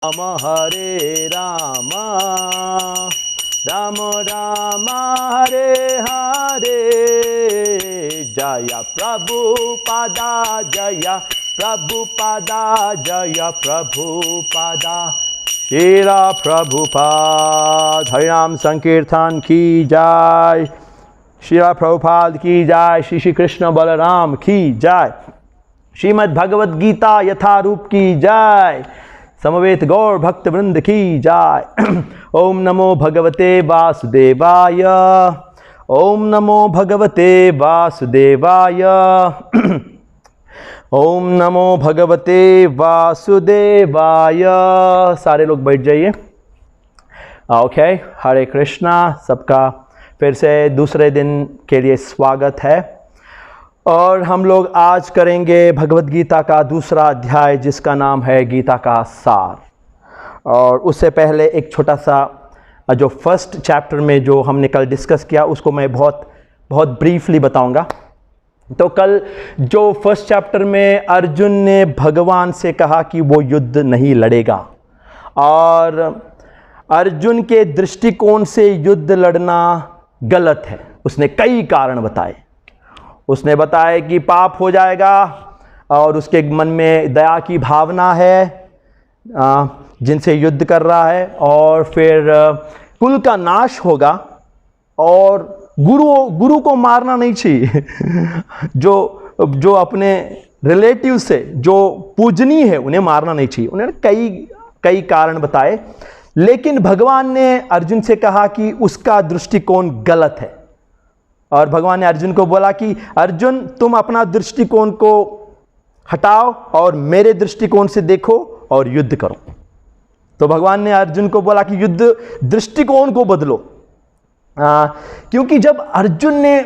राम हरे राम राम राम हरे हरे जय प्रभुपादा जय प्रभुपादा जय प्रभुपादा श्रीला प्रभुपाद हरिनाम संकीर्तन की जय श्रीला प्रभुपाद की जय श्री श्री कृष्ण बलराम की जय श्रीमद् भगवद गीता यथारूप की जय समवेत गौर भक्त वृंद की जय ओम नमो भगवते वासुदेवाय ओम नमो भगवते वासुदेवाय ओम नमो भगवते वासुदेवाय। सारे लोग बैठ जाइए। ओके, हरे कृष्णा। सबका फिर से दूसरे दिन के लिए स्वागत है और हम लोग आज करेंगे भगवद गीता का दूसरा अध्याय जिसका नाम है गीता का सार। और उससे पहले एक छोटा सा जो फर्स्ट चैप्टर में जो हमने कल डिस्कस किया उसको मैं बहुत ब्रीफली बताऊंगा। तो कल जो फर्स्ट चैप्टर में अर्जुन ने भगवान से कहा कि वो युद्ध नहीं लड़ेगा और अर्जुन के दृष्टिकोण से युद्ध लड़ना गलत है। उसने कई कारण बताए। उसने बताया कि पाप हो जाएगा और उसके मन में दया की भावना है जिनसे युद्ध कर रहा है, और फिर कुल का नाश होगा और गुरु को मारना नहीं चाहिए जो अपने रिलेटिव से जो पूजनीय है उन्हें मारना नहीं चाहिए। उन्होंने कई कारण बताए, लेकिन भगवान ने अर्जुन से कहा कि उसका दृष्टिकोण गलत है। और भगवान ने अर्जुन को बोला कि अर्जुन तुम अपना दृष्टिकोण को हटाओ और मेरे दृष्टिकोण से देखो और युद्ध करो। तो भगवान ने अर्जुन को बोला कि युद्ध दृष्टिकोण को बदलो, क्योंकि जब अर्जुन ने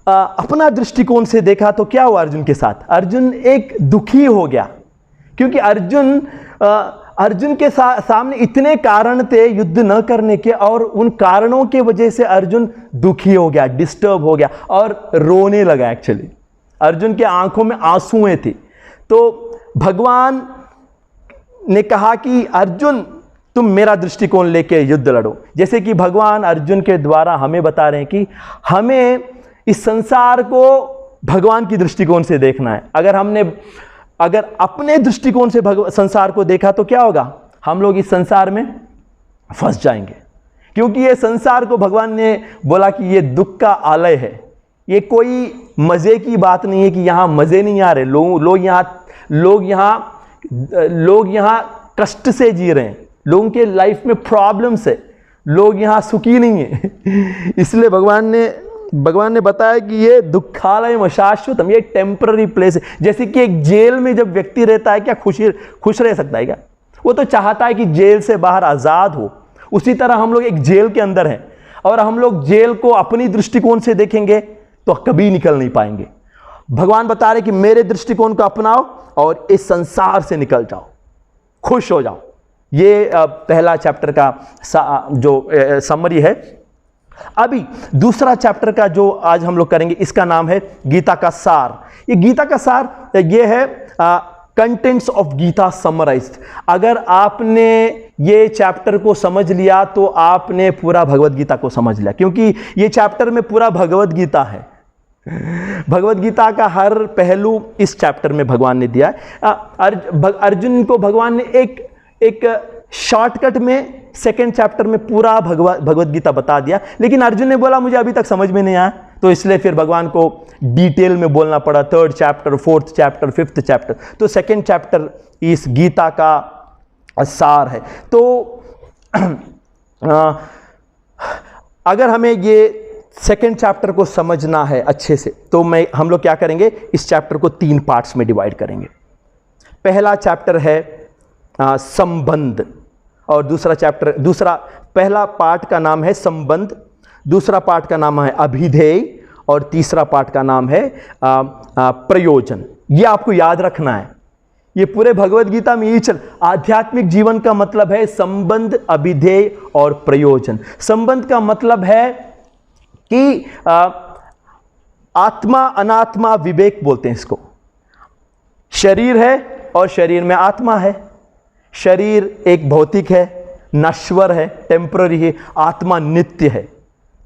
अपना दृष्टिकोण से देखा तो क्या हुआ अर्जुन के साथ? अर्जुन एक दुखी हो गया, क्योंकि अर्जुन के सामने इतने कारण थे युद्ध न करने के, और उन कारणों के वजह से अर्जुन दुखी हो गया, डिस्टर्ब हो गया और रोने लगा। एक्चुअली अर्जुन के आंखों में आंसुएं थी। तो भगवान ने कहा कि अर्जुन तुम मेरा दृष्टिकोण लेके युद्ध लड़ो। जैसे कि भगवान अर्जुन के द्वारा हमें बता रहे हैं कि हमें इस संसार को भगवान की दृष्टिकोण से देखना है। अगर अपने दृष्टिकोण से संसार को देखा तो क्या होगा? हम लोग इस संसार में फंस जाएंगे, क्योंकि ये संसार को भगवान ने बोला कि ये दुख का आलय है। ये कोई मजे की बात नहीं है कि यहाँ मजे नहीं आ रहे। लोग यहाँ कष्ट से जी रहे हैं, लोगों के लाइफ में प्रॉब्लम्स है, लोग यहाँ सुखी नहीं है। इसलिए भगवान ने बताया कि ये दुखालय अशाश्वतम, ये टेम्पररी प्लेस है। जैसे कि एक जेल में जब व्यक्ति रहता है, क्या खुश रह सकता है क्या? वो तो चाहता है कि जेल से बाहर आज़ाद हो। उसी तरह हम लोग एक जेल के अंदर हैं और हम लोग जेल को अपनी दृष्टिकोण से देखेंगे तो कभी निकल नहीं पाएंगे। भगवान बता रहे कि मेरे दृष्टिकोण को अपनाओ और इस संसार से निकल जाओ, खुश हो जाओ। ये पहला चैप्टर का जो समरी है। अभी दूसरा चैप्टर का जो आज हम लोग करेंगे इसका नाम है गीता का सार। ये गीता का सार ये है कंटेंट्स ऑफ गीता समराइज्ड। अगर आपने ये चैप्टर को समझ लिया तो आपने पूरा भगवद गीता को समझ लिया, क्योंकि ये चैप्टर में पूरा भगवद गीता है। भगवद गीता का हर पहलू इस चैप्टर में भगवान ने दिया है। अर्जुन को भगवान ने एक शॉर्टकट में सेकेंड चैप्टर में पूरा भगवद गीता बता दिया, लेकिन अर्जुन ने बोला मुझे अभी तक समझ में नहीं आया, तो इसलिए फिर भगवान को डिटेल में बोलना पड़ा। Third chapter, fourth chapter, fifth chapter. तो सेकेंड चैप्टर इस गीता का सार है। तो अगर हमें ये सेकेंड चैप्टर को समझना है अच्छे से तो हम लोग क्या करेंगे, इस चैप्टर को 3 पार्ट्स में डिवाइड करेंगे। पहला चैप्टर है संबंध, और पहला पार्ट का नाम है संबंध, दूसरा पार्ट का नाम है अभिधेय, और तीसरा पार्ट का नाम है प्रयोजन। ये आपको याद रखना है। ये पूरे भगवद गीता में ये आध्यात्मिक जीवन का मतलब है संबंध, अभिधेय और प्रयोजन। संबंध का मतलब है कि आत्मा अनात्मा विवेक बोलते हैं इसको। शरीर है और शरीर में आत्मा है। शरीर एक भौतिक है, नश्वर है, टेम्पररी है, आत्मा नित्य है।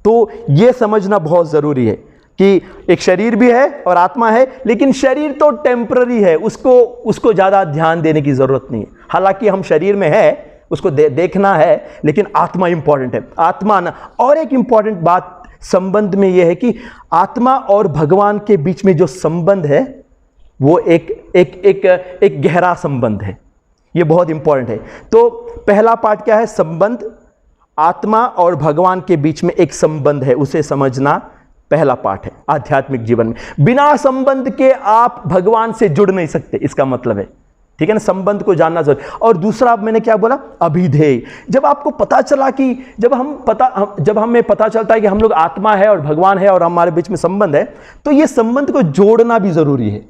तो ये समझना बहुत ज़रूरी है कि एक शरीर भी है और आत्मा है, लेकिन शरीर तो टेम्पररी है, उसको ज़्यादा ध्यान देने की ज़रूरत नहीं है। हालांकि हम शरीर में है, उसको देखना है, लेकिन आत्मा इंपॉर्टेंट है। आत्मा ना, और एक इंपॉर्टेंट बात संबंध में यह है कि आत्मा और भगवान के बीच में जो संबंध है वो एक गहरा संबंध है। ये बहुत इंपॉर्टेंट है। तो पहला पार्ट क्या है? संबंध, आत्मा और भगवान के बीच में एक संबंध है, उसे समझना पहला पार्ट है आध्यात्मिक जीवन में। बिना संबंध के आप भगवान से जुड़ नहीं सकते, इसका मतलब है, ठीक है ना? संबंध को जानना जरूरी। और दूसरा मैंने क्या बोला? अभिधेय। जब आपको पता चला कि जब हमें पता चलता है कि हम लोग आत्मा है और भगवान है और हमारे बीच में संबंध है, तो ये संबंध को जोड़ना भी जरूरी है।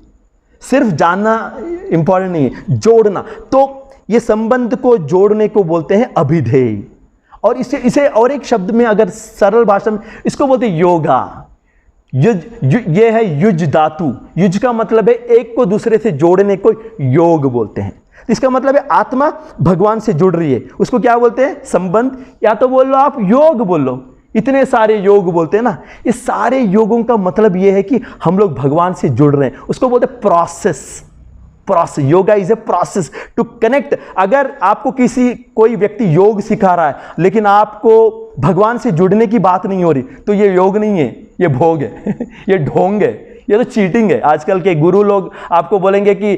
सिर्फ जानना इंपॉर्टेंट नहीं है, जोड़ना। तो ये संबंध को जोड़ने को बोलते हैं अभिधेय। और इसे और एक शब्द में अगर सरल भाषा में इसको बोलते हैं योगा। ये है युज धातु। युज का मतलब है एक को दूसरे से जोड़ने को योग बोलते हैं। तो इसका मतलब है आत्मा भगवान से जुड़ रही है, उसको क्या बोलते हैं? संबंध। या तो बोल लो आप योग बोल लो, इतने सारे योग बोलते हैं ना। इस सारे योगों का मतलब यह है कि हम लोग भगवान से जुड़ रहे हैं, उसको बोलते हैं process. Yoga is a process to connect. अगर आपको कोई व्यक्ति योग सिखा रहा है लेकिन आपको भगवान से जुड़ने की बात नहीं हो रही, तो ये योग नहीं है, ये भोग है ये ढोंग है, ये तो चीटिंग है। आजकल के गुरु लोग आपको बोलेंगे कि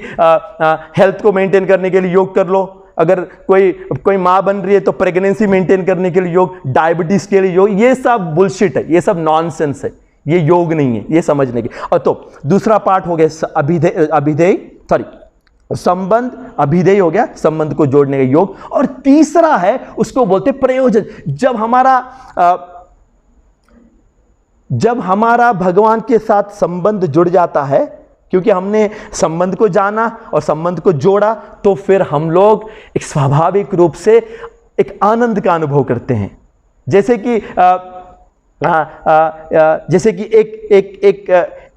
हेल्थ को मेंटेन करने के लिए योग कर लो, अगर कोई माँ बन रही है तो प्रेगनेंसी मेंटेन करने के लिए योग, डायबिटीज के लिए योग। ये सब बुलशिट है, ये सब नॉनसेंस है, ये योग नहीं है, ये समझने की। और तो दूसरा पार्ट हो गया संबंध, अभिधेय हो गया, संबंध को जोड़ने का योग। और तीसरा है, उसको बोलते प्रयोजन। जब हमारा भगवान के साथ संबंध जुड़ जाता है, क्योंकि हमने संबंध को जाना और संबंध को जोड़ा, तो फिर हम लोग एक स्वाभाविक रूप से एक आनंद का अनुभव करते हैं। जैसे कि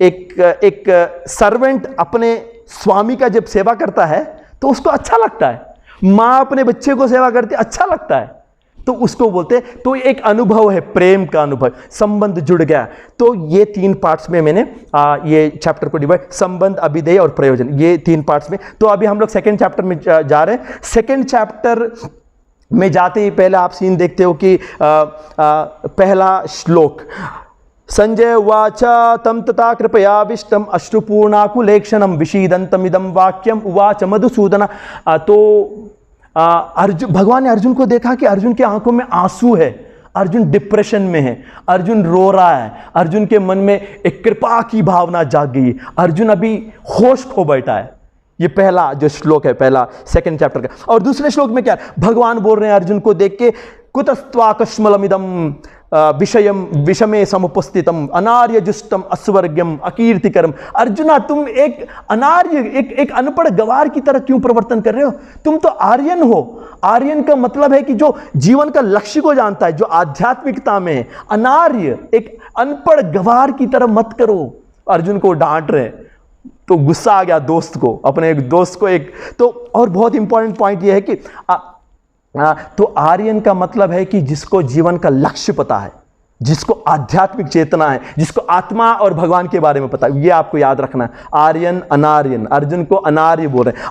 एक सर्वेंट अपने स्वामी का जब सेवा करता है तो उसको अच्छा लगता है। माँ अपने बच्चे को सेवा करती है, अच्छा लगता है, तो उसको बोलते हैं। तो एक अनुभव है, प्रेम का अनुभव, संबंध जुड़ गया। तो ये 3 पार्ट्स में मैंने ये चैप्टर को डिवाइड, संबंध, अभिधेय और प्रयोजन, ये 3 पार्ट्स में। तो अभी हम लोग सेकेंड चैप्टर में जा रहे हैं। सेकेंड चैप्टर में जाते ही पहले आप सीन देखते हो कि पहला श्लोक, संजय उवाच तम तथा कृपयाविष्टम अश्रुपूर्णाकुलेक्षणम विषीदंतमिदं वाक्यम उवाच मधुसूदन। तो भगवान ने अर्जुन को देखा कि अर्जुन की आंखों में आंसू है, अर्जुन डिप्रेशन में है, अर्जुन रो रहा है, अर्जुन के मन में एक कृपा की भावना जाग गई, अर्जुन अभी होश खो बैठा है। ये पहला जो श्लोक है, पहला सेकंड चैप्टर का। और दूसरे श्लोक में क्या भगवान बोल रहे हैं अर्जुन को देख के, कुतस्त्वाकश्मलमिदं विषमे समुपस्थितम अनार्यजुष्टम अस्वर्ग्यम अकीर्तिकरम। अर्जुना, तुम एक अनार्य, एक अनपढ़ गवार की तरह क्यों प्रवर्तन कर रहे हो? तुम तो आर्यन हो। आर्यन का मतलब है कि जो जीवन का लक्ष्य को जानता है, जो आध्यात्मिकता में है। अनार्य, एक अनपढ़ गवार की तरह मत करो। अर्जुन को डांट रहे, तो गुस्सा आ गया दोस्त को, अपने एक दोस्त को। एक तो और बहुत इंपॉर्टेंट पॉइंट यह है कि तो आर्यन का मतलब है कि जिसको जीवन का लक्ष्य पता है, जिसको आध्यात्मिक चेतना है, जिसको आत्मा और भगवान के बारे में पता है। ये आपको याद रखना है। आर्यन, अनार्यन, अर्जुन को अनार्य बोल रहे हैं।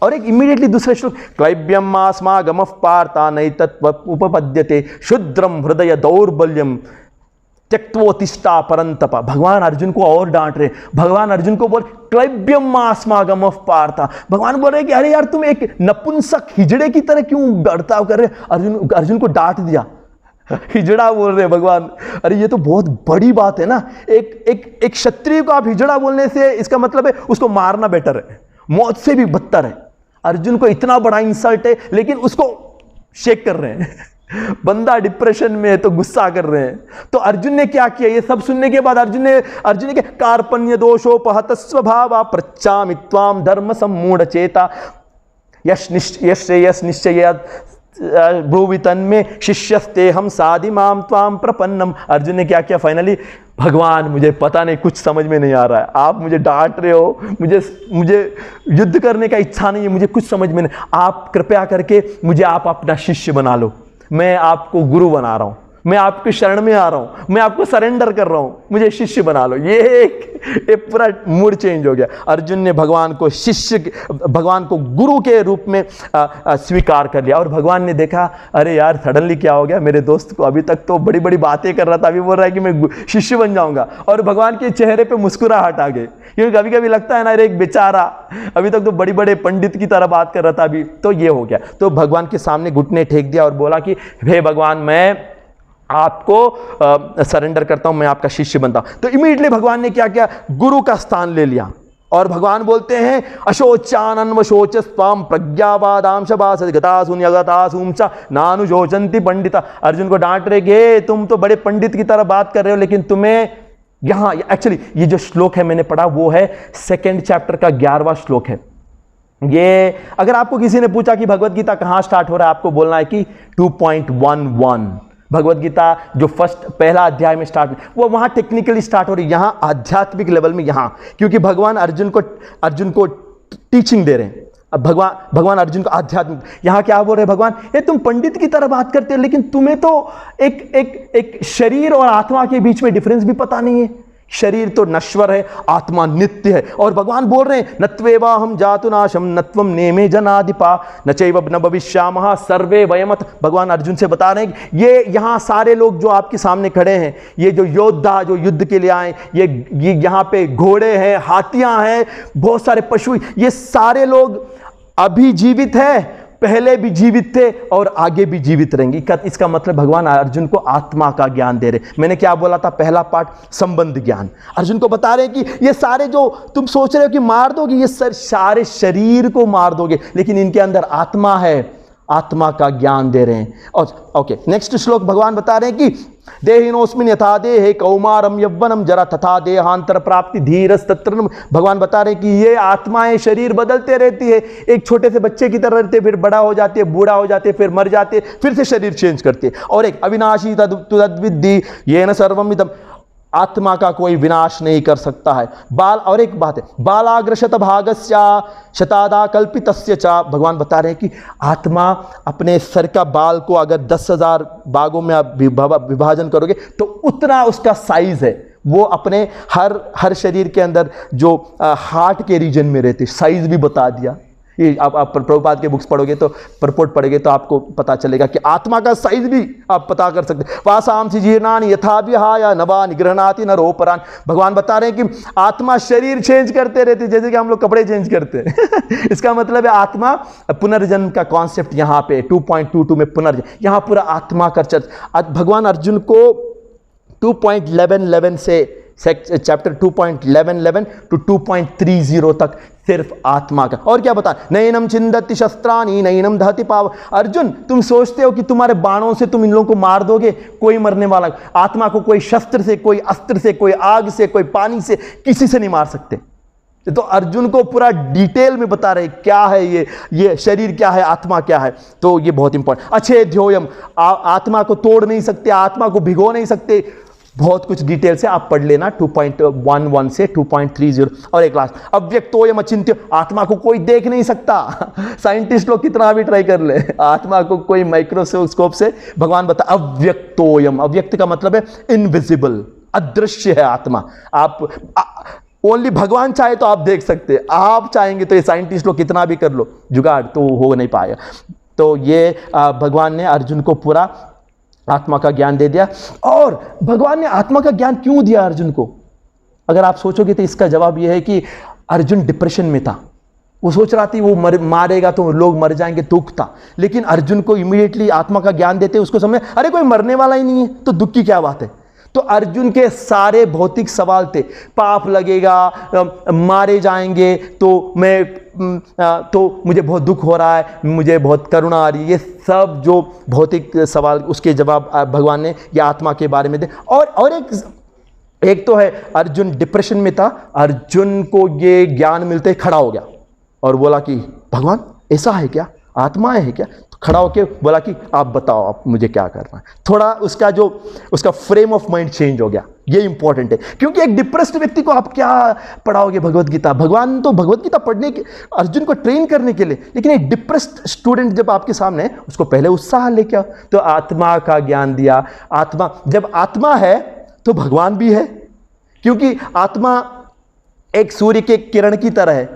और एक इमीडिएटली दूसरे श्लोक, क्लैब्यम आस्मागमः पार्था नैतत् उपपद्यते शुद्रम हृदय दौर्बल्यम त्यक्त्वोत्तिष्ठा परंतप। भगवान अर्जुन को और डांट रहे। भगवान अर्जुन को बोल, क्लैब्यम आस्मागमः पार्था। भगवान बोल रहे कि अरे यार, तुम एक नपुंसक हिजड़े की तरह क्यों बर्ताव कर रहे? अर्जुन को डांट दिया, हिजड़ा बोल रहे भगवान। अरे ये तो बहुत बड़ी बात है ना। एक क्षत्रिय को आप हिजड़ा बोलने से, इसका मतलब है उसको मारना बेटर है, मौत से भी बदतर है। अर्जुन को इतना बड़ा इंसल्ट है, लेकिन उसको शेक कर रहे हैं। बंदा डिप्रेशन में है तो गुस्सा कर रहे हैं। तो अर्जुन ने क्या किया? ये सब सुनने के बाद अर्जुन ने क्या, कार्पण्य दोषोपहत स्वभाव प्रच्चामि त्वाम धर्म सम्मूढ़ चेता यश निश्चय भ्रुवितन में शिष्यस्ते हम साधि माम त्वाम प्रपन्नम। अर्जुन ने क्या किया? फाइनली भगवान मुझे पता नहीं, कुछ समझ में नहीं आ रहा है, आप मुझे डांट रहे हो, मुझे युद्ध करने का इच्छा नहीं है, मुझे कुछ समझ में नहीं, आप कृपया करके मुझे आप अपना शिष्य बना लो, मैं आपको गुरु बना रहा हूं, मैं आपके शरण में आ रहा हूं, मैं आपको सरेंडर कर रहा हूं, मुझे शिष्य बना लो। ये एक पूरा मूड चेंज हो गया। अर्जुन ने भगवान को भगवान को गुरु के रूप में स्वीकार कर लिया। और भगवान ने देखा, अरे यार सडनली क्या हो गया मेरे दोस्त को, अभी तक तो बड़ी बड़ी बातें कर रहा था, अभी बोल रहा है कि मैं शिष्य बन जाऊंगा। और भगवान के चेहरे पे मुस्कुराहट आ गई, क्योंकि कभी कभी लगता है ना, अरे एक बेचारा अभी तक तो बड़ी बड़े पंडित की तरह बात कर रहा था, अभी तो ये हो गया। तो भगवान के सामने घुटने टेक दिया और बोला कि हे भगवान, मैं आपको सरेंडर करता हूं, मैं आपका शिष्य बनता हूं। तो इमीडिएटली भगवान ने क्या किया, गुरु का स्थान ले लिया। और भगवान बोलते हैं, अशोचानन्वशोचस्त्वाम प्रज्ञावादांश गता शून्यगता सूंचा नानुशोचन्ति पंडिता। अर्जुन को डांट रहे कि तुम तो बड़े पंडित की तरह बात कर रहे हो, लेकिन तुम्हें यहां एक्चुअली ये जो श्लोक है मैंने पढ़ा, वो है 2nd चैप्टर का 11वां श्लोक है। ये अगर आपको किसी ने पूछा कि भगवत गीता कहां स्टार्ट हो रहा है, आपको बोलना है कि 2.11 भगवत गीता जो पहला अध्याय में स्टार्ट, वो वहां टेक्निकली स्टार्ट हो रही है, यहां आध्यात्मिक लेवल में, यहां क्योंकि भगवान अर्जुन को टीचिंग दे रहे हैं। अब भगवान अर्जुन को आध्यात्मिक, यहां क्या बोल रहे हैं भगवान, ये तुम पंडित की तरह बात करते हो, लेकिन तुम्हें तो एक शरीर और आत्मा के बीच में डिफरेंस भी पता नहीं है। शरीर तो नश्वर है, आत्मा नित्य है। और भगवान बोल रहे हैं, नत्वेवा हम जातु नाशम नत्वम नेमे जनाधिपा न चैव न भविष्यामः सर्वे वयमत। भगवान अर्जुन से बता रहे हैं, ये यहाँ सारे लोग जो आपके सामने खड़े हैं, ये जो योद्धा जो युद्ध के लिए आए, ये यहाँ पे घोड़े हैं, हाथियां हैं, बहुत सारे पशु, ये सारे लोग अभी जीवित है, पहले भी जीवित थे और आगे भी जीवित रहेंगे। इसका मतलब भगवान अर्जुन को आत्मा का ज्ञान दे रहे। मैंने क्या बोला था, पहला पार्ट संबंध ज्ञान। अर्जुन को बता रहे हैं कि ये सारे जो तुम सोच रहे हो कि मार दोगे, ये सारे शरीर को मार दोगे, लेकिन इनके अंदर आत्मा है, आत्मा का ज्ञान दे रहे हैं। और ओके, नेक्स्ट श्लोक भगवान बता रहे हैं कि देहिनोस्मिन यथा देहे कौमारम यव्वनम जरा तथा देहांतर प्राप्ति धीरस्तत्र। भगवान बता रहे हैं कि ये आत्माएं शरीर बदलते रहती है, एक छोटे से बच्चे की तरह रहते, फिर बड़ा हो जाते, बूढ़ा हो जाते, फिर मर जाते, फिर से शरीर चेंज करते। और एक अविनाशी तद्विद्धि येन सर्वम इदम, आत्मा का कोई विनाश नहीं कर सकता है। और एक बात है, बालाग्रशत भागस्या शतादा कल्पितस्य च। भगवान बता रहे हैं कि आत्मा अपने सर का बाल को अगर 10,000 भागों में आप विभाजन करोगे तो उतना उसका साइज है। वो अपने हर शरीर के अंदर जो हार्ट के रीजन में रहते, साइज भी बता दिया। ये आप प्रभुपाद के बुक्स पढ़ोगे तो परपोर्ट पढ़ोगे तो आपको पता चलेगा कि आत्मा का साइज भी आप पता कर सकते। वासांसि जीर्णानि यथा विहाय नवा निगृह्णाति नरोपरान। भगवान बता रहे हैं कि आत्मा शरीर चेंज करते रहती, जैसे कि हम लोग कपड़े चेंज करते हैं। इसका मतलब है आत्मा पुनर्जन्म का कॉन्सेप्ट यहाँ पे 2.22 में पुनर्जन्म, यहाँ पूरा आत्मा का चर्चा। भगवान अर्जुन को 2.11 से चैप्टर 2.11 टू 2.30 तक सिर्फ आत्मा का। और क्या बता, नैनम छिंदति शस्त्राणी नैनम दहति पाव। अर्जुन, तुम सोचते हो कि तुम्हारे बाणों से तुम इन लोगों को मार दोगे, कोई मरने वाला, आत्मा को कोई शस्त्र से, कोई अस्त्र से, कोई आग से, कोई पानी से, किसी से नहीं मार सकते। तो अर्जुन को पूरा डिटेल में बता रहे क्या है ये शरीर क्या है, आत्मा क्या है। तो ये बहुत इंपॉर्टेंट। अच्छेद्योयम, आत्मा को तोड़ नहीं सकते, आत्मा को भिगो नहीं सकते, बहुत कुछ डिटेल से आप पढ़ लेना 2.11 से 2.30। और एक क्लास अव्यक्तोयम अचिंत्य, आत्मा को कोई देख नहीं सकता। साइंटिस्ट लोग कितना भी ट्राई कर ले, आत्मा को कोई माइक्रोस्कोप से, भगवान बता अव्यक्तोयम, अव्यक्त का मतलब है इनविजिबल, अदृश्य है आत्मा। आप ओनली भगवान चाहे तो आप देख सकते, आप चाहेंगे तो ये साइंटिस्ट लोग कितना भी कर लो जुगाड़, तो हो नहीं पाएगा। तो ये भगवान ने अर्जुन को पूरा आत्मा का ज्ञान दे दिया। और भगवान ने आत्मा का ज्ञान क्यों दिया अर्जुन को, अगर आप सोचोगे तो इसका जवाब यह है कि अर्जुन डिप्रेशन में था। वो सोच रहा था वो मारेगा तो लोग मर जाएंगे, दुख था। लेकिन अर्जुन को इमीडिएटली आत्मा का ज्ञान देते उसको समझ, अरे कोई मरने वाला ही नहीं है तो दुख की क्या बात है। तो अर्जुन के सारे भौतिक सवाल थे, पाप लगेगा, मारे जाएंगे तो मुझे बहुत दुख हो रहा है, मुझे बहुत करुणा आ रही है, ये सब जो भौतिक सवाल, उसके जवाब भगवान ने ये आत्मा के बारे में दे। और एक तो है अर्जुन डिप्रेशन में था, अर्जुन को ये ज्ञान मिलते खड़ा हो गया और बोला कि भगवान ऐसा है क्या, आत्मा है क्या। खड़ा होके बोला कि आप बताओ, आप मुझे क्या करना है। थोड़ा उसका फ्रेम ऑफ माइंड चेंज हो गया ये इंपॉर्टेंट है, क्योंकि एक डिप्रेस्ड व्यक्ति को आप क्या पढ़ाओगे भगवत गीता? भगवान तो भगवत गीता पढ़ने के, अर्जुन को ट्रेन करने के लिए, लेकिन एक डिप्रेस्ड स्टूडेंट जब आपके सामने है, उसको पहले उत्साह लेके आओ। तो आत्मा का ज्ञान दिया। आत्मा, जब आत्मा है तो भगवान भी है, क्योंकि आत्मा एक सूर्य के किरण की तरह है।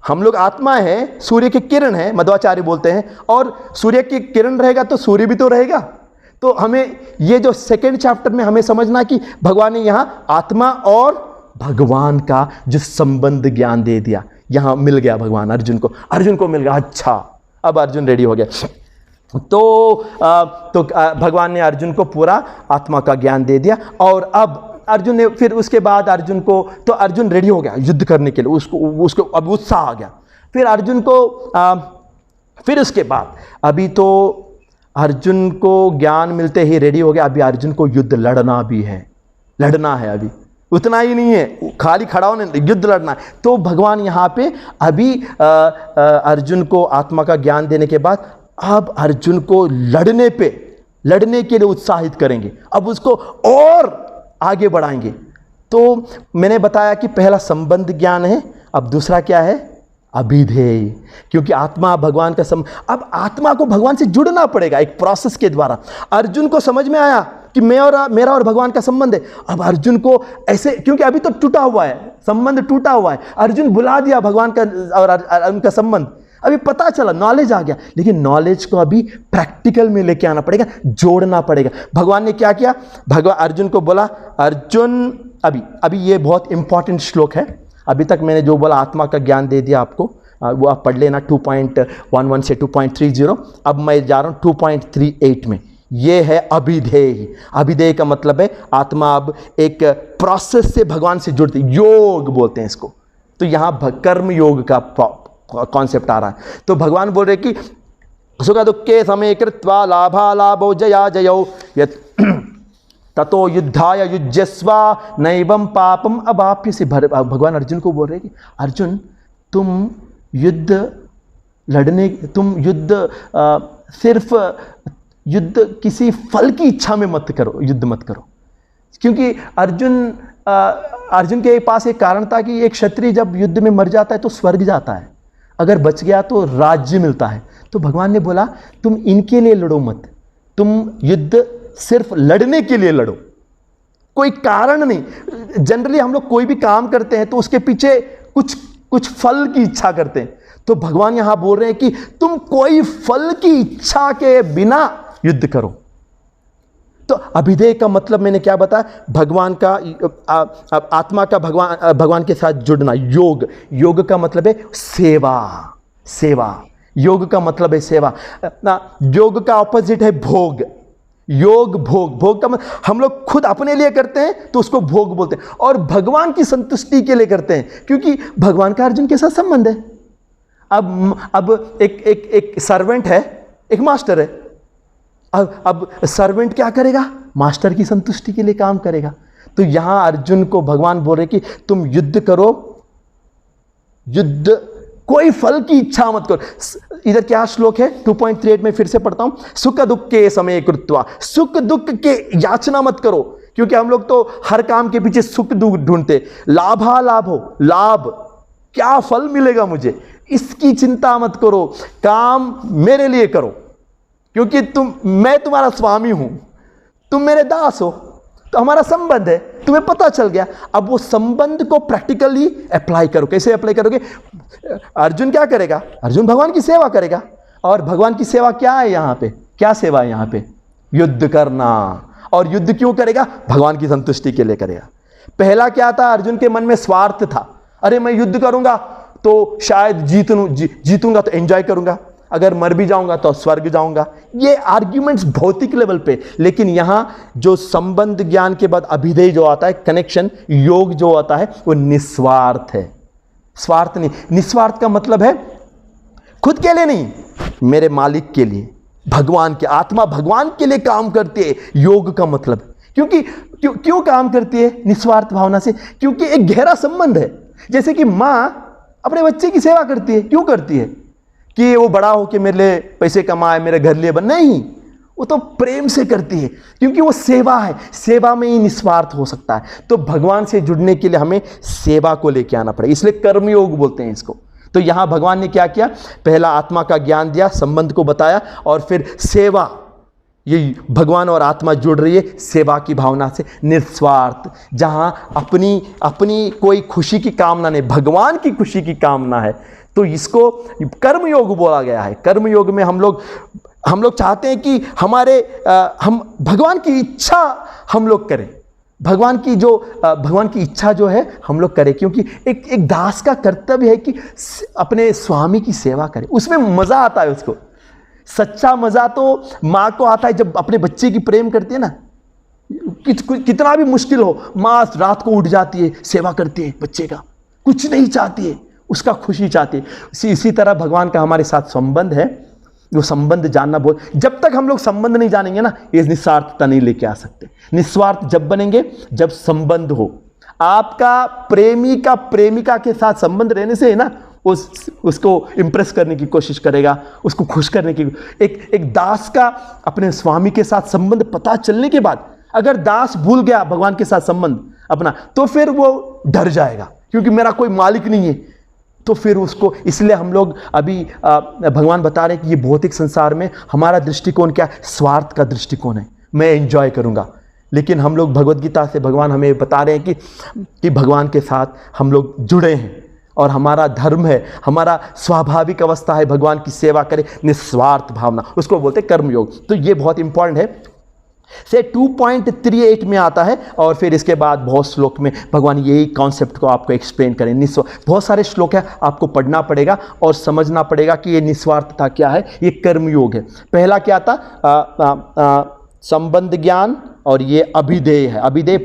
हम लोग आत्मा है, सूर्य के किरण है, मध्वाचार्य बोलते हैं, और सूर्य की किरण रहेगा तो सूर्य भी तो रहेगा। तो हमें ये जो सेकेंड चैप्टर में हमें समझना कि भगवान ने यहां आत्मा और भगवान का जो संबंध ज्ञान दे दिया, यहां मिल गया भगवान अर्जुन को मिल गया। अच्छा, अब अर्जुन रेडी हो गया। तो भगवान ने अर्जुन को पूरा आत्मा का ज्ञान दे दिया। और अब अर्जुन ने फिर उसके बाद अर्जुन को, तो अर्जुन रेडी हो गया युद्ध करने के लिए, उसको अब उत्साह आ गया। फिर अर्जुन को फिर उसके बाद अभी तो अर्जुन को ज्ञान मिलते ही रेडी हो गया। अभी अर्जुन को युद्ध लड़ना भी है, लड़ना है। अभी उतना ही नहीं है खाली खड़ा होने, युद्ध लड़ना है। तो भगवान यहाँ पे अभी अर्जुन को आत्मा का ज्ञान देने के बाद अब अर्जुन को लड़ने के लिए उत्साहित करेंगे, अब उसको और आगे बढ़ाएंगे। तो मैंने बताया कि पहला संबंध ज्ञान है, अब दूसरा क्या है? अभिधेय, क्योंकि आत्मा भगवान का अब आत्मा को भगवान से जुड़ना पड़ेगा एक प्रोसेस के द्वारा। अर्जुन को समझ में आया कि मेरा और भगवान का संबंध है। अब अर्जुन को ऐसे, क्योंकि अभी तो टूटा हुआ है, संबंध टूटा हुआ है, अर्जुन भुला दिया भगवान का और उनका संबंध। अभी पता चला, नॉलेज आ गया, लेकिन नॉलेज को अभी प्रैक्टिकल में लेके आना पड़ेगा, जोड़ना पड़ेगा। भगवान ने क्या किया? भगवान अर्जुन को बोला, अर्जुन अभी ये बहुत इंपॉर्टेंट श्लोक है। अभी तक मैंने जो बोला आत्मा का ज्ञान दे दिया आपको, वो आप पढ़ लेना 2.11 से 2.30। अब मैं जा रहा हूँ 2.38 में। ये है अभिधेय। अभिधेय का मतलब है आत्मा अब एक प्रोसेस से भगवान से जुड़ती, योग बोलते हैं इसको। तो यहाँ कर्म योग का कॉन्सेप्ट आ रहा है। तो भगवान बोल रहे कि सुख दुखे समय कृत्वा लाभा लाभो जया जयो ततो युद्धाय युज्यस्वा नैवं पापम अवाप्यसि। भगवान अर्जुन को बोल रहे कि अर्जुन, तुम सिर्फ युद्ध किसी फल की इच्छा में युद्ध मत करो। क्योंकि अर्जुन के पास एक कारण था कि एक क्षत्रिय जब युद्ध में मर जाता है तो स्वर्ग जाता है, अगर बच गया तो राज्य मिलता है। तो भगवान ने बोला तुम इनके लिए लड़ो मत, तुम युद्ध सिर्फ लड़ने के लिए लड़ो, कोई कारण नहीं। जनरली हम लोग कोई भी काम करते हैं तो उसके पीछे कुछ फल की इच्छा करते हैं। तो भगवान यहां बोल रहे हैं कि तुम कोई फल की इच्छा के बिना युद्ध करो। तो अभिधेय का मतलब मैंने क्या बताया? भगवान का आत्मा का भगवान के साथ जुड़ना। योग का मतलब है सेवा। योग का मतलब है सेवा ना। योग का ऑपोजिट है भोग। भोग का मतलब हम लोग खुद अपने लिए करते हैं तो उसको भोग बोलते हैं, और भगवान की संतुष्टि के लिए करते हैं, क्योंकि भगवान का अर्जुन के साथ संबंध है। अब एक सर्वेंट है, एक मास्टर है। अब सर्वेंट क्या करेगा? मास्टर की संतुष्टि के लिए काम करेगा। तो यहां अर्जुन को भगवान बोल रहे कि तुम युद्ध करो, कोई फल की इच्छा मत करो। इधर क्या श्लोक है? 2.38 में फिर से पढ़ता हूं। सुख दुख के समय कृत्वा, सुख दुख के याचना मत करो, क्योंकि हम लोग तो हर काम के पीछे सुख दुख ढूंढते। लाभा लाभो, लाभ क्या फल मिलेगा मुझे, इसकी चिंता मत करो। काम मेरे लिए करो, क्योंकि मैं तुम्हारा स्वामी हूं, तुम मेरे दास हो, तो हमारा संबंध है, तुम्हें पता चल गया। अब वो संबंध को प्रैक्टिकली अप्लाई करो। कैसे अप्लाई करोगे? अर्जुन क्या करेगा? अर्जुन भगवान की सेवा करेगा। और भगवान की सेवा क्या है यहां पे? क्या सेवा है यहां पे? युद्ध करना। और युद्ध क्यों करेगा? भगवान की संतुष्टि के लिए करेगा। पहला क्या था? अर्जुन के मन में स्वार्थ था। अरे मैं युद्ध करूंगा तो शायद जीतूंगा तो एंजॉय करूंगा, अगर मर भी जाऊंगा तो स्वर्ग जाऊंगा। ये आर्ग्यूमेंट्स भौतिक लेवल पे। लेकिन यहां जो संबंध ज्ञान के बाद अभिधेय जो आता है, कनेक्शन, योग जो आता है, वो निस्वार्थ है। स्वार्थ नहीं। निस्वार्थ का मतलब है खुद के लिए नहीं, मेरे मालिक के लिए, भगवान के। आत्मा भगवान के लिए काम करती है। योग का मतलब क्योंकि क्यों काम करती है? निस्वार्थ भावना से। क्योंकि एक गहरा संबंध है। जैसे कि मां अपने बच्चे की सेवा करती है। क्यों करती है? कि वो बड़ा हो के मेरे लिए पैसे कमाए, मेरे घर लिए नहीं, वो तो प्रेम से करती है, क्योंकि वो सेवा है, सेवा में ही निस्वार्थ हो सकता है। तो भगवान से जुड़ने के लिए हमें सेवा को लेके आना पड़ेगा, इसलिए कर्मयोग बोलते हैं इसको। तो यहाँ भगवान ने क्या किया, पहला आत्मा का ज्ञान दिया, संबंध को बताया, और फिर सेवा, ये भगवान और आत्मा जुड़ रही है सेवा की भावना से, निस्वार्थ, जहाँ अपनी कोई खुशी की कामना नहीं, भगवान की खुशी की कामना है। तो इसको कर्मयोग बोला गया है। कर्मयोग में हम लोग चाहते हैं कि हम भगवान की इच्छा हम लोग करें, भगवान की इच्छा जो है हम लोग करें, क्योंकि एक दास का कर्तव्य है कि अपने स्वामी की सेवा करे, उसमें मज़ा आता है उसको। सच्चा मज़ा तो माँ को आता है जब अपने बच्चे की प्रेम करती है ना, कितना भी मुश्किल हो, माँ रात को उठ जाती है, सेवा करती है बच्चे का, कुछ नहीं चाहती है, उसका खुशी चाहती है। इसी तरह भगवान का हमारे साथ संबंध है, वो संबंध जानना बहुत, जब तक हम लोग संबंध नहीं जानेंगे ना, ये निस्वार्थता नहीं लेके आ सकते। निस्वार्थ जब बनेंगे जब संबंध हो। आपका प्रेमी का प्रेमिका के साथ संबंध रहने से है ना, उसको इंप्रेस करने की कोशिश करेगा, उसको खुश करने की। एक दास का अपने स्वामी के साथ संबंध पता चलने के बाद अगर दास भूल गया भगवान के साथ संबंध अपना, तो फिर वो डर जाएगा, क्योंकि मेरा कोई मालिक नहीं है। तो फिर उसको, इसलिए हम लोग अभी भगवान बता रहे हैं कि ये भौतिक संसार में हमारा दृष्टिकोण क्या है, स्वार्थ का दृष्टिकोण है, मैं एंजॉय करूंगा। लेकिन हम लोग भगवद गीता से भगवान हमें बता रहे हैं कि भगवान के साथ हम लोग जुड़े हैं, और हमारा धर्म है, हमारा स्वाभाविक अवस्था है भगवान की सेवा करें, निस्वार्थ भावना, उसको बोलते हैं कर्मयोग। तो ये बहुत इंपॉर्टेंट है। से 2.38 में आता है, और फिर इसके बाद बहुत श्लोक में भगवान यही कॉन्सेप्ट को आपको एक्सप्लेन करें। बहुत सारे श्लोक है, आपको पढ़ना पड़ेगा और समझना पड़ेगा कि ये निस्वार्थता क्या है, ये कर्मयोग है। पहला क्या था, संबंध ज्ञान, और ये अभिधेय है, अभिधेय।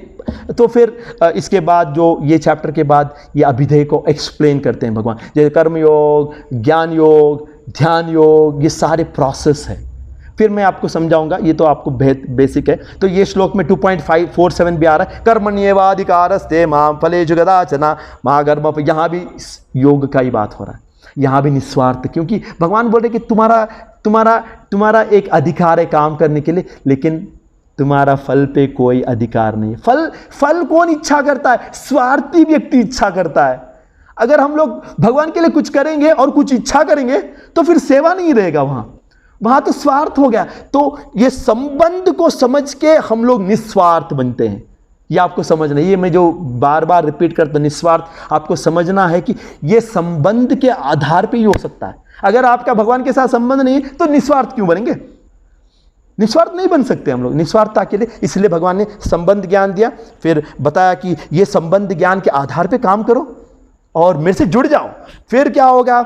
तो फिर इसके बाद जो ये चैप्टर के बाद ये अभिधेय को एक्सप्लेन करते हैं भगवान, जैसे कर्मयोग, ज्ञान योग, ध्यान योग, ये सारे प्रोसेस है। फिर मैं आपको समझाऊंगा, ये तो आपको बेसिक है। तो ये श्लोक में 2.547 भी आ रहा है, कर्मण्येवाधिकारस्ते मां फलेषु कदाचन मा कर्म। यहाँ भी योग का ही बात हो रहा है, यहाँ भी निस्वार्थ, क्योंकि भगवान बोल रहे कि तुम्हारा एक अधिकार है काम करने के लिए, लेकिन तुम्हारा फल पे कोई अधिकार नहीं है। फल कौन इच्छा करता है, स्वार्थी व्यक्ति इच्छा करता है। अगर हम लोग भगवान के लिए कुछ करेंगे और कुछ इच्छा करेंगे तो फिर सेवा नहीं रहेगा, वहां तो स्वार्थ हो गया। तो ये संबंध को समझ के हम लोग निस्वार्थ बनते हैं, ये आपको समझना है। ये मैं जो बार बार रिपीट करता हूं, निस्वार्थ आपको समझना है कि ये संबंध के आधार पे ही हो सकता है। अगर आपका भगवान के साथ संबंध नहीं है तो निस्वार्थ क्यों बनेंगे, निस्वार्थ नहीं बन सकते हम लोग निस्वार्थता के लिए। इसलिए भगवान ने संबंध ज्ञान दिया, फिर बताया कि ये संबंध ज्ञान के आधार पे काम करो और मेरे से जुड़ जाओ। फिर क्या होगा,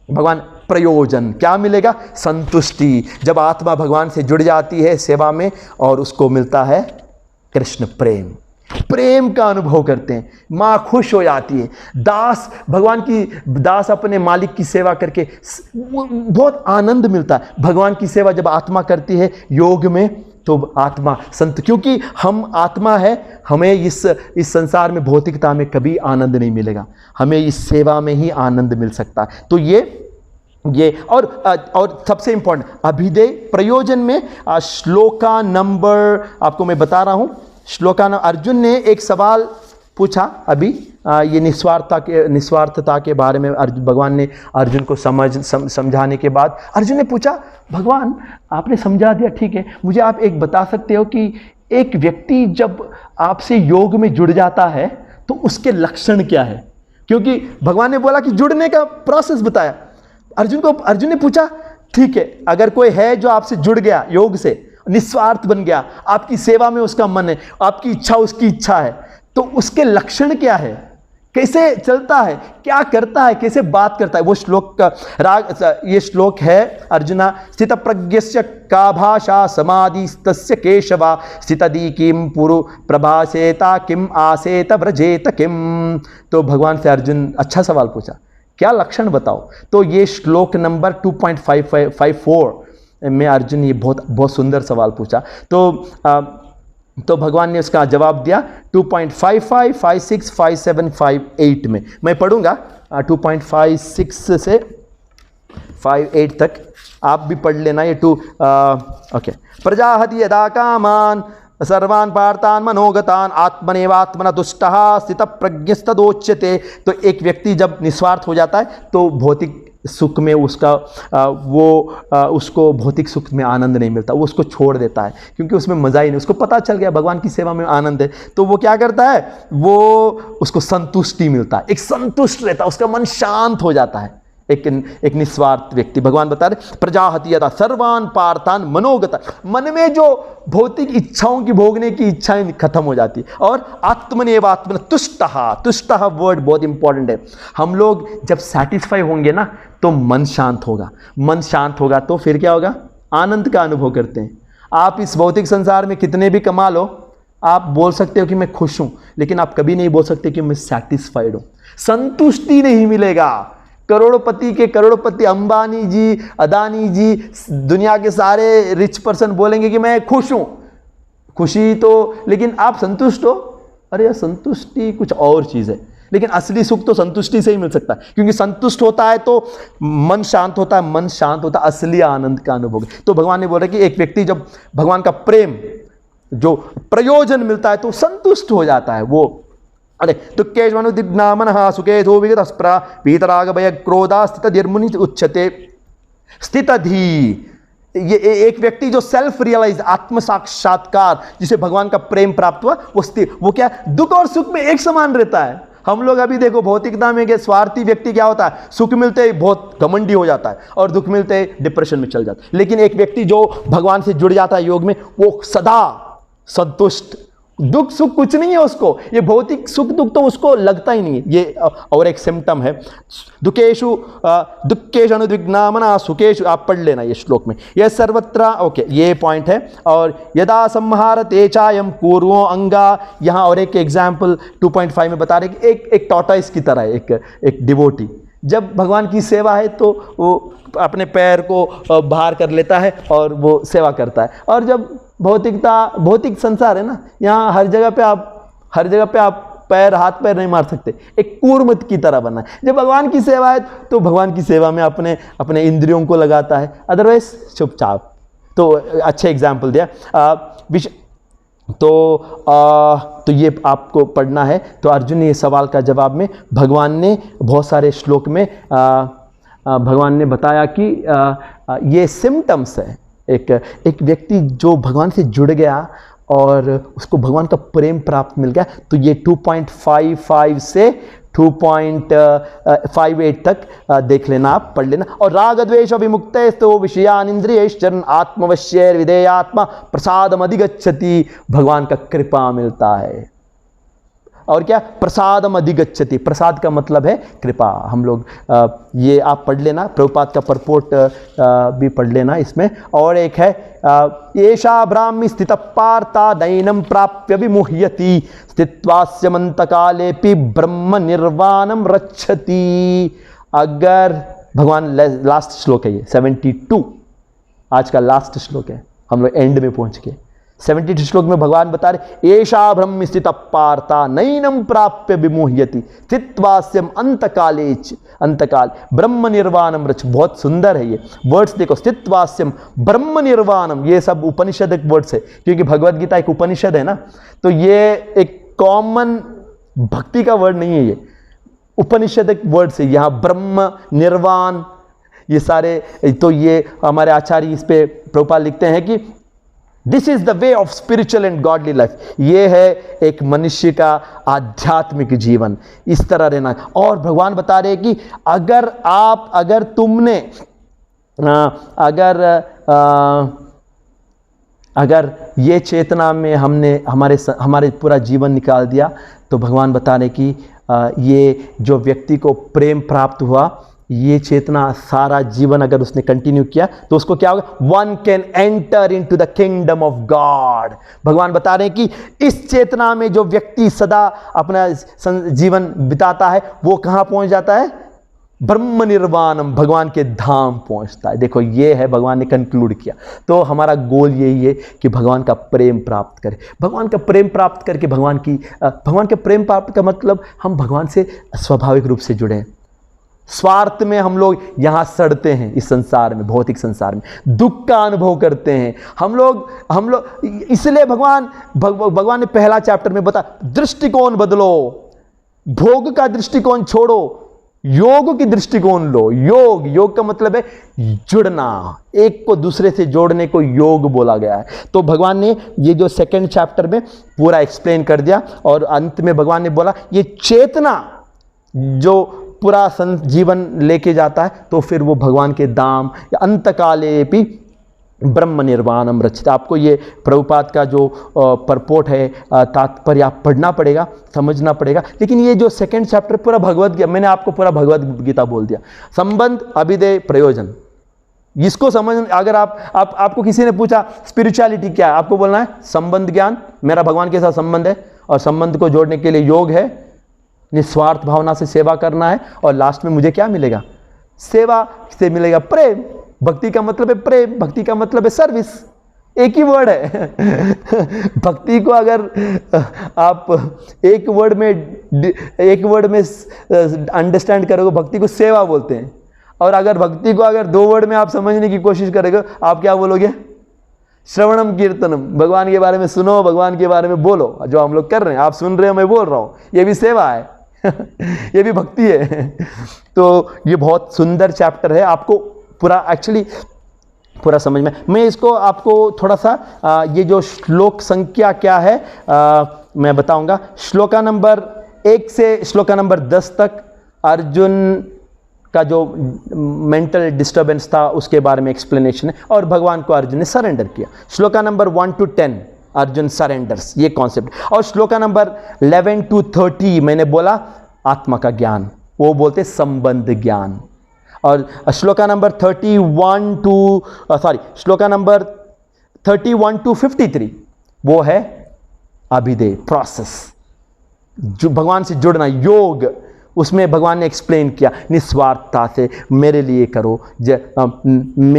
भगवान प्रयोजन क्या मिलेगा, संतुष्टि। जब आत्मा भगवान से जुड़ जाती है सेवा में, और उसको मिलता है कृष्ण प्रेम का अनुभव करते हैं, माँ खुश हो जाती है। दास अपने मालिक की सेवा करके बहुत आनंद मिलता है। भगवान की सेवा जब आत्मा करती है योग में, तो आत्मा संत, क्योंकि हम आत्मा है, हमें इस संसार में भौतिकता में कभी आनंद नहीं मिलेगा, हमें इस सेवा में ही आनंद मिल सकता है। तो ये और सबसे इंपॉर्टेंट अभिधेय प्रयोजन में श्लोका नंबर आपको मैं बता रहा हूं। श्लोका नंबर, अर्जुन ने एक सवाल पूछा अभी, ये निस्वार्थता के बारे में भगवान ने अर्जुन को समझाने के बाद अर्जुन ने पूछा, भगवान आपने समझा दिया, ठीक है, मुझे आप एक बता सकते हो कि एक व्यक्ति जब आपसे योग में जुड़ जाता है तो उसके लक्षण क्या है? क्योंकि भगवान ने बोला कि जुड़ने का प्रोसेस बताया अर्जुन ने पूछा, ठीक है, अगर कोई है जो आपसे जुड़ गया योग से, निस्वार्थ बन गया, आपकी सेवा में उसका मन है, आपकी इच्छा उसकी इच्छा है, तो उसके लक्षण क्या है, कैसे चलता है, क्या करता है, कैसे बात करता है? वो श्लोक का ये श्लोक है, अर्जुना स्थित प्रज्ञस्य का भाषा समाधिस्तस्य केशवा स्थितदी किम पुरु प्रभासेता किम आसेत व्रजेत किम। तो भगवान से अर्जुन अच्छा सवाल पूछा, क्या लक्षण बताओ। तो ये श्लोक नंबर 2.554 में अर्जुन ये बहुत सुंदर सवाल पूछा। तो भगवान ने उसका जवाब दिया 2.55, 56, 57, 58 में। मैं पढ़ूंगा 2.56 से 58 तक। आप भी पढ़ लेना ये ओके। प्रजाहति यदा कामान सर्वान पार्थान मनोगतान आत्मनेवात्मना तुष्टः स्थित प्रज्ञस्तदोच्यते। तो एक व्यक्ति जब निस्वार्थ हो जाता है तो भौतिक सुख में उसको भौतिक सुख में आनंद नहीं मिलता, वो उसको छोड़ देता है क्योंकि उसमें मज़ा ही नहीं, उसको पता चल गया भगवान की सेवा में आनंद है। तो वो क्या करता है, वो उसको संतुष्टि मिलता है, एक संतुष्ट रहता है, उसका मन शांत हो जाता है। एक निस्वार्थ व्यक्ति, भगवान बता रहे प्रजाहति यदा सर्वान पार्थान मनोगता, मन में जो भौतिक इच्छाओं की भोगने की इच्छाएं खत्म हो जाती है। और आत्मनेवात्मन तुष्टः, तुष्टः वर्ड बहुत इंपॉर्टेंट है। हम लोग जब सेटिस्फाई होंगे ना तो मन शांत होगा, मन शांत होगा तो फिर क्या होगा, आनंद का अनुभव करते हैं। आप इस भौतिक संसार में कितने भी कमा लो, आप बोल सकते हो कि मैं खुश हूं, लेकिन आप कभी नहीं बोल सकते कि मैं सेटिस्फाइड हूं। संतुष्टि नहीं मिलेगा। करोड़पति के करोड़पति अंबानी जी, अदानी जी, दुनिया के सारे रिच पर्सन बोलेंगे कि मैं खुश हूं, खुशी तो, लेकिन आप संतुष्ट हो? अरे यार, संतुष्टि कुछ और चीज है, लेकिन असली सुख तो संतुष्टि से ही मिल सकता है, क्योंकि संतुष्ट होता है तो मन शांत होता है, मन शांत होता है, असली आनंद का अनुभव। तो भगवान ने बोला कि एक व्यक्ति जब भगवान का प्रेम जो प्रयोजन मिलता है तो संतुष्ट हो जाता है वो। अरे दुःखेष्वनुदिग्नामनः सुखेषु विगतस्पृहा वीतरागभय क्रोधा स्थितधिर्मुनि उच्यते। स्थितधि, ये एक व्यक्ति जो सेल्फ रियलाइज, आत्म साक्षात्कार, जिसे भगवान का प्रेम प्राप्त हुआ, वो क्या, दुख और सुख में एक समान रहता है। हम लोग अभी देखो भौतिकता में, स्वार्थी व्यक्ति क्या होता है, सुख मिलते ही बहुत घमंडी हो जाता है और दुख मिलते ही डिप्रेशन में चल जाता है। लेकिन एक व्यक्ति जो भगवान से जुड़ जाता है योग में, वो सदा संतुष्ट, दुख सुख कुछ नहीं है उसको, ये भौतिक सुख दुख तो उसको लगता ही नहीं है। ये और एक सिम्टम है। दुखेषु अनुद्विग्नामना सुखेषु, आप पढ़ लेना ये श्लोक में, यह सर्वत्र, ओके, ये पॉइंट है। और यदा संहारते चायम पूर्वो अंगा, यहाँ और एक एग्जाम्पल 2.5 में बता रहे कि एक टॉर्टोइस की तरह है, एक डिवोटी जब भगवान की सेवा है तो वो अपने पैर को बाहर कर लेता है और वो सेवा करता है। और जब भौतिक संसार है ना, यहाँ हर जगह पे आप पैर, हाथ पैर नहीं मार सकते, एक कूर्मत की तरह बना है। जब भगवान की सेवा है तो भगवान की सेवा में अपने इंद्रियों को लगाता है, अदरवाइज चुपचाप। तो अच्छे एग्जाम्पल दिया। तो ये आपको पढ़ना है। तो अर्जुन ने ये सवाल का जवाब में भगवान ने बहुत सारे श्लोक में भगवान ने बताया कि ये सिम्टम्स है। एक व्यक्ति जो भगवान से जुड़ गया और उसको भगवान का प्रेम प्राप्त मिल गया, तो ये 2.55 से 2.58 तक देख लेना, आप पढ़ लेना। और राग द्वेष विमुक्तो विषयान इंद्रियैश्चरन् आत्मवश्यैर् विधेयात्मा प्रसादम अधिगच्छति, भगवान का कृपा मिलता है। और क्या, प्रसादम अधिगच्छति, प्रसाद का मतलब है कृपा। हम लोग ये आप पढ़ लेना, प्रभुपाद का परपोर्ट भी पढ़ लेना इसमें। और एक है एषा ब्राह्मी स्थित पार्था नैनं प्राप्य विमुह्यति स्थित्वास्यमन्तकालेऽपि ब्रह्म निर्वाणम रक्षति। अगर भगवान, लास्ट श्लोक है ये 72, आज का लास्ट श्लोक है, हम लोग एंड में पहुंच गए। 72 श्लोक में भगवान बता रहे एषा ब्रह्म स्थित पार्था नैनं प्राप्य विमुह्यति स्थित्वास्यम अंतकाल ब्रह्म निर्वाणम रच। बहुत सुंदर है ये वर्ड्स, देखो, स्थित्वास्यम ब्रह्म निर्वाणम, ये सब उपनिषद वर्ड्स है, क्योंकि भगवद गीता एक उपनिषद है ना। तो ये एक कॉमन भक्ति का वर्ड नहीं है, ये उपनिषद वर्ड्स है। यहाँ ब्रह्म, निर्वाण, ये सारे, तो ये हमारे आचार्य इस पे प्रभुपाद लिखते हैं कि this is the way of spiritual and godly life. ये है एक मनुष्य का आध्यात्मिक जीवन, इस तरह रहना। और भगवान बता रहे कि अगर ये चेतना में हमने हमारे पूरा जीवन निकाल दिया, तो भगवान बता रहे कि ये जो व्यक्ति को प्रेम प्राप्त हुआ, ये चेतना सारा जीवन अगर उसने कंटिन्यू किया तो उसको क्या होगा, one can enter into the kingdom of God. भगवान बता रहे हैं कि इस चेतना में जो व्यक्ति सदा अपना जीवन बिताता है, वो कहां पहुंच जाता है, ब्रह्म निर्वाणम, भगवान के धाम पहुंचता है। देखो, ये है, भगवान ने कंक्लूड किया। तो हमारा गोल यही है कि भगवान का प्रेम प्राप्त करें। भगवान का प्रेम प्राप्त करके भगवान के प्रेम प्राप्त का मतलब हम भगवान से स्वाभाविक रूप से जुड़ें, स्वार्थ में हम लोग यहाँ सड़ते हैं, इस संसार में, भौतिक संसार में दुख का अनुभव करते हैं हम लोग। इसलिए भगवान ने पहला चैप्टर में बताया, दृष्टिकोण बदलो, भोग का दृष्टिकोण छोड़ो, योग की दृष्टिकोण लो। योग का मतलब है जुड़ना, एक को दूसरे से जोड़ने को योग बोला गया है। तो भगवान ने ये जो सेकंड चैप्टर में पूरा एक्सप्लेन कर दिया, और अंत में भगवान ने बोला ये चेतना जो पूरा जीवन लेके जाता है, तो फिर वो भगवान के धाम, अंतकाले भी ब्रह्म निर्वाणम रचित। आपको ये प्रभुपाद का जो परपोट है, तात्पर्य आप पढ़ना पड़ेगा, समझना पड़ेगा। लेकिन ये जो सेकंड चैप्टर पूरा भगवद गीता, मैंने आपको पूरा भगवद गीता बोल दिया। संबंध, अभिधेय, प्रयोजन, इसको समझ। अगर आपको किसी ने पूछा स्पिरिचुअलिटी क्या है, आपको बोलना है संबंध ज्ञान, मेरा भगवान के साथ संबंध है, और संबंध को जोड़ने के लिए योग है, निस्वार्थ भावना से सेवा करना है, और लास्ट में मुझे क्या मिलेगा? सेवा से मिलेगा प्रेम। भक्ति का मतलब है प्रेम, भक्ति का मतलब है सर्विस, एक ही वर्ड है। भक्ति को अगर आप एक वर्ड में अंडरस्टैंड करोगे, भक्ति को सेवा बोलते हैं। और अगर भक्ति को अगर 2 वर्ड में आप समझने की कोशिश करेंगे, आप क्या बोलोगे? श्रवणम कीर्तनम, भगवान के बारे में सुनो, भगवान के बारे में बोलो। जो हम लोग कर रहे हैं, आप सुन रहे हो, मैं बोल रहा हूँ, ये भी सेवा है। ये भी भक्ति है। तो ये बहुत सुंदर चैप्टर है, आपको पूरा समझ में। मैं इसको आपको थोड़ा सा ये जो श्लोक संख्या क्या है मैं बताऊंगा। श्लोका नंबर 1 से श्लोका नंबर 10 तक अर्जुन का जो मेंटल डिस्टर्बेंस था उसके बारे में एक्सप्लेनेशन है, और भगवान को अर्जुन ने सरेंडर किया। Shloka number 1 to 10 Arjun surrenders, ये कॉन्सेप्ट। और श्लोका नंबर 11 to 30 मैंने बोला आत्मा का ज्ञान, वो बोलते संबंध ज्ञान। और श्लोका नंबर 31 to 53 वो है अभिधेय, प्रोसेस, जो भगवान से जुड़ना, योग। उसमें भगवान ने एक्सप्लेन किया, निस्वार्थता से मेरे लिए करो,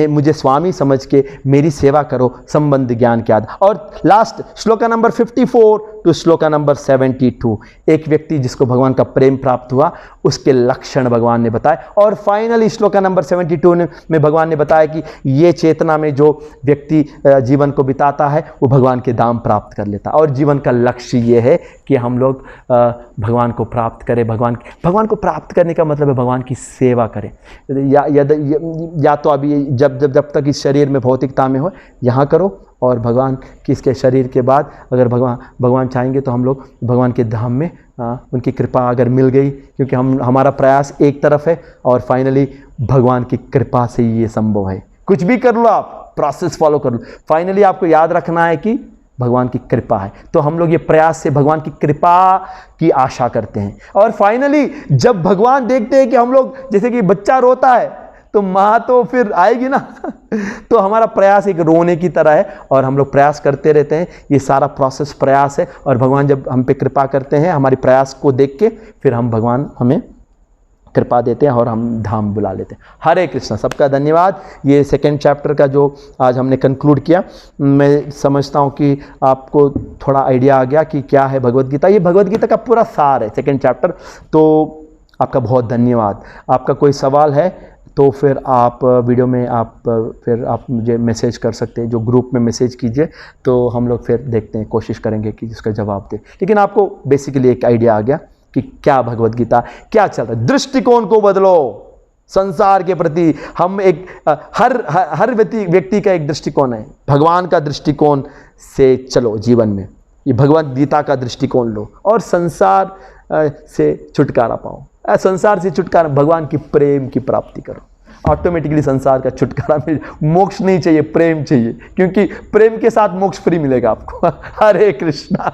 मुझे स्वामी समझ के मेरी सेवा करो, संबंध ज्ञान के आधार। और last shloka number 54 to shloka number 72 एक व्यक्ति जिसको भगवान का प्रेम प्राप्त हुआ, उसके लक्षण भगवान ने बताए। और फाइनली श्लोका नंबर 72 में भगवान ने बताया कि ये चेतना में जो व्यक्ति जीवन को बिताता है, वो भगवान के धाम प्राप्त कर लेता है। और जीवन का लक्ष्य ये है कि हम लोग भगवान को प्राप्त करें। भगवान को प्राप्त करने का मतलब है भगवान की सेवा करें। या तो अभी जब तक इस शरीर में भौतिकता में हो, यहाँ करो, और भगवान किसके शरीर के बाद अगर भगवान चाहेंगे तो हम लोग भगवान के धाम में उनकी कृपा अगर मिल गई, क्योंकि हमारा प्रयास एक तरफ है, और फाइनली भगवान की कृपा से ये संभव है। कुछ भी कर लो, आप प्रोसेस फॉलो कर लो, फाइनली आपको याद रखना है कि भगवान की कृपा है। तो हम लोग ये प्रयास से भगवान की कृपा की आशा करते हैं। और फाइनली जब भगवान देखते हैं कि हम लोग, जैसे कि बच्चा रोता है तो माँ तो फिर आएगी ना। तो हमारा प्रयास एक रोने की तरह है, और हम लोग प्रयास करते रहते हैं। ये सारा प्रोसेस प्रयास है, और भगवान जब हम पे कृपा करते हैं, हमारे प्रयास को देख के फिर भगवान हमें कृपा देते हैं और हम धाम बुला लेते हैं। हरे कृष्णा, सबका धन्यवाद। ये सेकेंड चैप्टर का जो आज हमने कंक्लूड किया, मैं समझता हूँ कि आपको थोड़ा आइडिया आ गया कि क्या है भगवद गीता। ये भगवद गीता का पूरा सार है, सेकेंड चैप्टर। तो आपका बहुत धन्यवाद। आपका कोई सवाल है तो फिर आप वीडियो में आप मुझे मैसेज कर सकते हैं, जो ग्रुप में मैसेज कीजिए, तो हम लोग फिर देखते हैं, कोशिश करेंगे कि इसका जवाब दें। लेकिन आपको बेसिकली एक आइडिया आ गया कि क्या भगवद गीता, क्या चल रहा है। दृष्टिकोण को बदलो संसार के प्रति। हम एक हर व्यक्ति का एक दृष्टिकोण है, भगवान का दृष्टिकोण से चलो जीवन में। ये भगवद गीता का दृष्टिकोण लो और संसार से छुटकारा पाओ। संसार से छुटकारा, भगवान की प्रेम की प्राप्ति करो, ऑटोमेटिकली संसार का छुटकारा मिल। मोक्ष नहीं चाहिए, प्रेम चाहिए, क्योंकि प्रेम के साथ मोक्ष फ्री मिलेगा आपको। हरे कृष्णा।